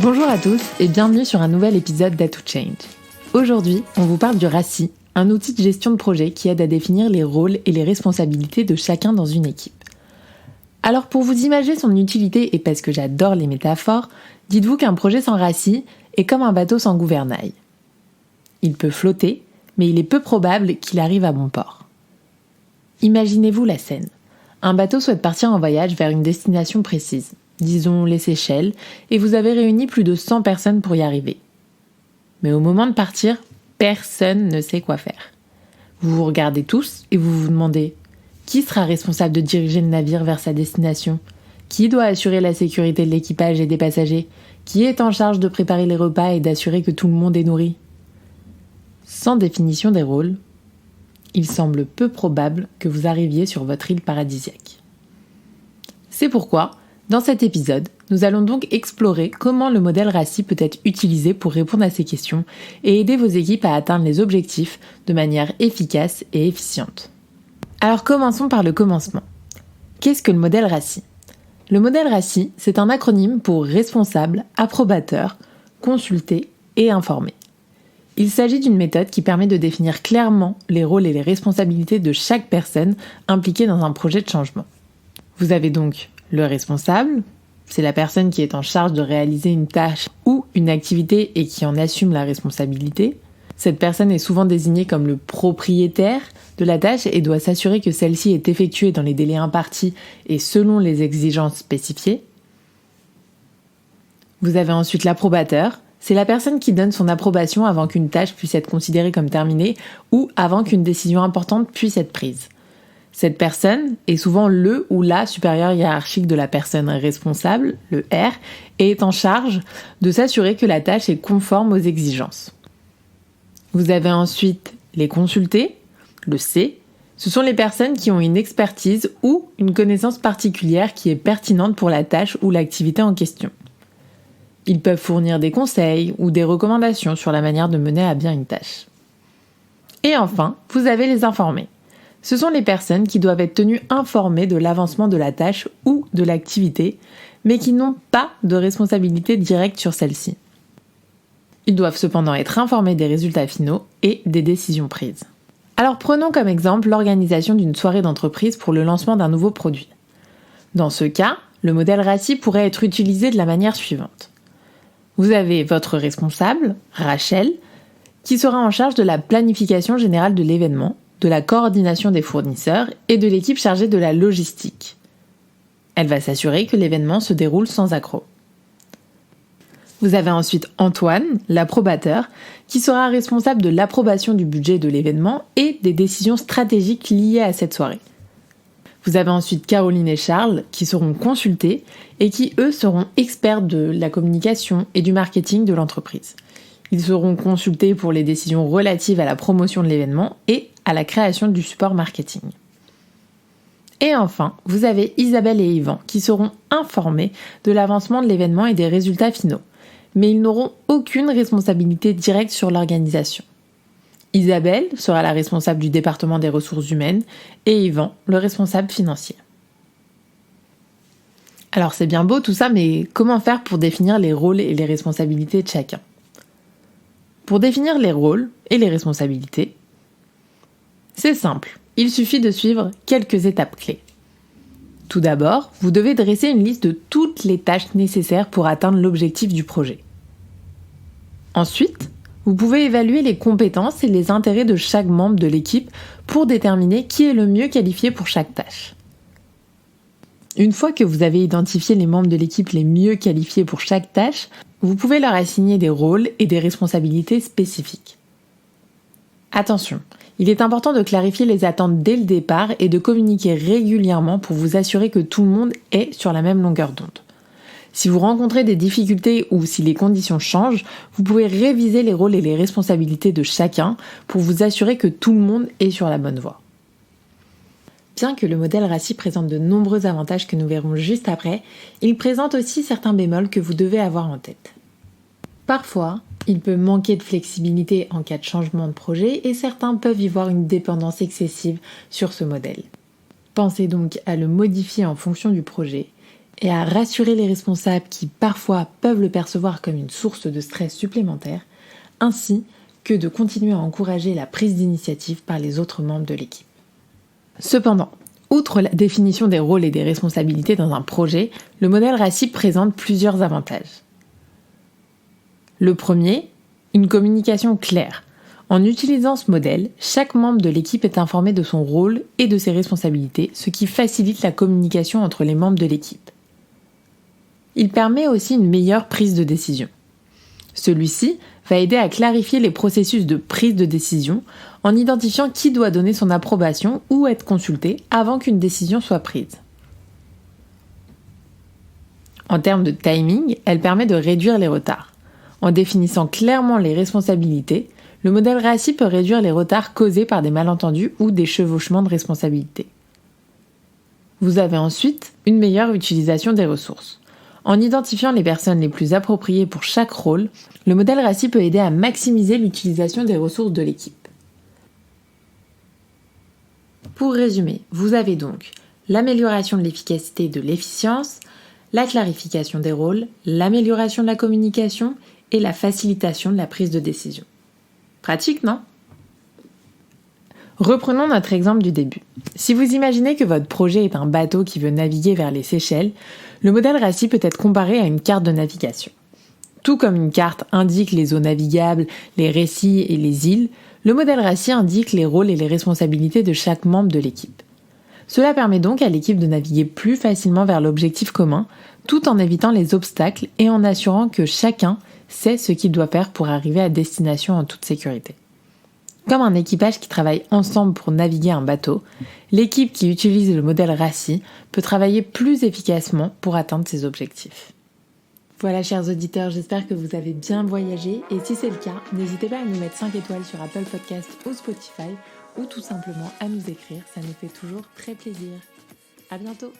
Bonjour à tous et bienvenue sur un nouvel épisode d'A to Change. Aujourd'hui, on vous parle du RACI, un outil de gestion de projet qui aide à définir les rôles et les responsabilités de chacun dans une équipe. Alors pour vous imaginer son utilité et parce que j'adore les métaphores, dites-vous qu'un projet sans RACI est comme un bateau sans gouvernail. Il peut flotter, mais il est peu probable qu'il arrive à bon port. Imaginez-vous la scène. Un bateau souhaite partir en voyage vers une destination précise, disons les Seychelles, et vous avez réuni plus de 100 personnes pour y arriver. Mais au moment de partir, personne ne sait quoi faire. Vous vous regardez tous et vous vous demandez qui sera responsable de diriger le navire vers sa destination ? Qui doit assurer la sécurité de l'équipage et des passagers ? Qui est en charge de préparer les repas et d'assurer que tout le monde est nourri ? Sans définition des rôles, il semble peu probable que vous arriviez sur votre île paradisiaque. C'est pourquoi, dans cet épisode, nous allons donc explorer comment le modèle RACI peut être utilisé pour répondre à ces questions et aider vos équipes à atteindre les objectifs de manière efficace et efficiente. Alors commençons par le commencement. Qu'est-ce que le modèle RACI ? Le modèle RACI, c'est un acronyme pour responsable, approbateur, consulter et informer. Il s'agit d'une méthode qui permet de définir clairement les rôles et les responsabilités de chaque personne impliquée dans un projet de changement. Vous avez donc le responsable, c'est la personne qui est en charge de réaliser une tâche ou une activité et qui en assume la responsabilité. Cette personne est souvent désignée comme le propriétaire de la tâche et doit s'assurer que celle-ci est effectuée dans les délais impartis et selon les exigences spécifiées. Vous avez ensuite l'approbateur. C'est la personne qui donne son approbation avant qu'une tâche puisse être considérée comme terminée ou avant qu'une décision importante puisse être prise. Cette personne est souvent le ou la supérieur hiérarchique de la personne responsable, le R, et est en charge de s'assurer que la tâche est conforme aux exigences. Vous avez ensuite les consultés, le C. Ce sont les personnes qui ont une expertise ou une connaissance particulière qui est pertinente pour la tâche ou l'activité en question. Ils peuvent fournir des conseils ou des recommandations sur la manière de mener à bien une tâche. Et enfin, vous avez les informés. Ce sont les personnes qui doivent être tenues informées de l'avancement de la tâche ou de l'activité, mais qui n'ont pas de responsabilité directe sur celle-ci. Ils doivent cependant être informés des résultats finaux et des décisions prises. Alors prenons comme exemple l'organisation d'une soirée d'entreprise pour le lancement d'un nouveau produit. Dans ce cas, le modèle RACI pourrait être utilisé de la manière suivante. Vous avez votre responsable, Rachel, qui sera en charge de la planification générale de l'événement, de la coordination des fournisseurs et de l'équipe chargée de la logistique. Elle va s'assurer que l'événement se déroule sans accroc. Vous avez ensuite Antoine, l'approbateur, qui sera responsable de l'approbation du budget de l'événement et des décisions stratégiques liées à cette soirée. Vous avez ensuite Caroline et Charles qui seront consultés et qui, eux, seront experts de la communication et du marketing de l'entreprise. Ils seront consultés pour les décisions relatives à la promotion de l'événement et à la création du support marketing. Et enfin, vous avez Isabelle et Yvan qui seront informés de l'avancement de l'événement et des résultats finaux, mais ils n'auront aucune responsabilité directe sur l'organisation. Isabelle sera la responsable du département des ressources humaines et Yvan, le responsable financier. Alors c'est bien beau tout ça, mais comment faire pour définir les rôles et les responsabilités de chacun ? Pour définir les rôles et les responsabilités, c'est simple, il suffit de suivre quelques étapes clés. Tout d'abord, vous devez dresser une liste de toutes les tâches nécessaires pour atteindre l'objectif du projet. Ensuite, vous pouvez évaluer les compétences et les intérêts de chaque membre de l'équipe pour déterminer qui est le mieux qualifié pour chaque tâche. Une fois que vous avez identifié les membres de l'équipe les mieux qualifiés pour chaque tâche, vous pouvez leur assigner des rôles et des responsabilités spécifiques. Attention, il est important de clarifier les attentes dès le départ et de communiquer régulièrement pour vous assurer que tout le monde est sur la même longueur d'onde. Si vous rencontrez des difficultés ou si les conditions changent, vous pouvez réviser les rôles et les responsabilités de chacun pour vous assurer que tout le monde est sur la bonne voie. Bien que le modèle RACI présente de nombreux avantages que nous verrons juste après, il présente aussi certains bémols que vous devez avoir en tête. Parfois, il peut manquer de flexibilité en cas de changement de projet et certains peuvent y voir une dépendance excessive sur ce modèle. Pensez donc à le modifier en fonction du projet et à rassurer les responsables qui parfois peuvent le percevoir comme une source de stress supplémentaire, ainsi que de continuer à encourager la prise d'initiative par les autres membres de l'équipe. Cependant, outre la définition des rôles et des responsabilités dans un projet, le modèle RACI présente plusieurs avantages. Le premier, une communication claire. En utilisant ce modèle, chaque membre de l'équipe est informé de son rôle et de ses responsabilités, ce qui facilite la communication entre les membres de l'équipe. Il permet aussi une meilleure prise de décision. Celui-ci va aider à clarifier les processus de prise de décision en identifiant qui doit donner son approbation ou être consulté avant qu'une décision soit prise. En termes de timing, elle permet de réduire les retards. En définissant clairement les responsabilités, le modèle RACI peut réduire les retards causés par des malentendus ou des chevauchements de responsabilités. Vous avez ensuite une meilleure utilisation des ressources. En identifiant les personnes les plus appropriées pour chaque rôle, le modèle RACI peut aider à maximiser l'utilisation des ressources de l'équipe. Pour résumer, vous avez donc l'amélioration de l'efficacité et de l'efficience, la clarification des rôles, l'amélioration de la communication et la facilitation de la prise de décision. Pratique, non ? Reprenons notre exemple du début. Si vous imaginez que votre projet est un bateau qui veut naviguer vers les Seychelles, le modèle RACI peut être comparé à une carte de navigation. Tout comme une carte indique les eaux navigables, les récits et les îles, le modèle RACI indique les rôles et les responsabilités de chaque membre de l'équipe. Cela permet donc à l'équipe de naviguer plus facilement vers l'objectif commun, tout en évitant les obstacles et en assurant que chacun sait ce qu'il doit faire pour arriver à destination en toute sécurité. Comme un équipage qui travaille ensemble pour naviguer un bateau, l'équipe qui utilise le modèle RACI peut travailler plus efficacement pour atteindre ses objectifs. Voilà, chers auditeurs, j'espère que vous avez bien voyagé et si c'est le cas, n'hésitez pas à nous mettre 5 étoiles sur Apple Podcast ou Spotify ou tout simplement à nous écrire, ça nous fait toujours très plaisir. À bientôt!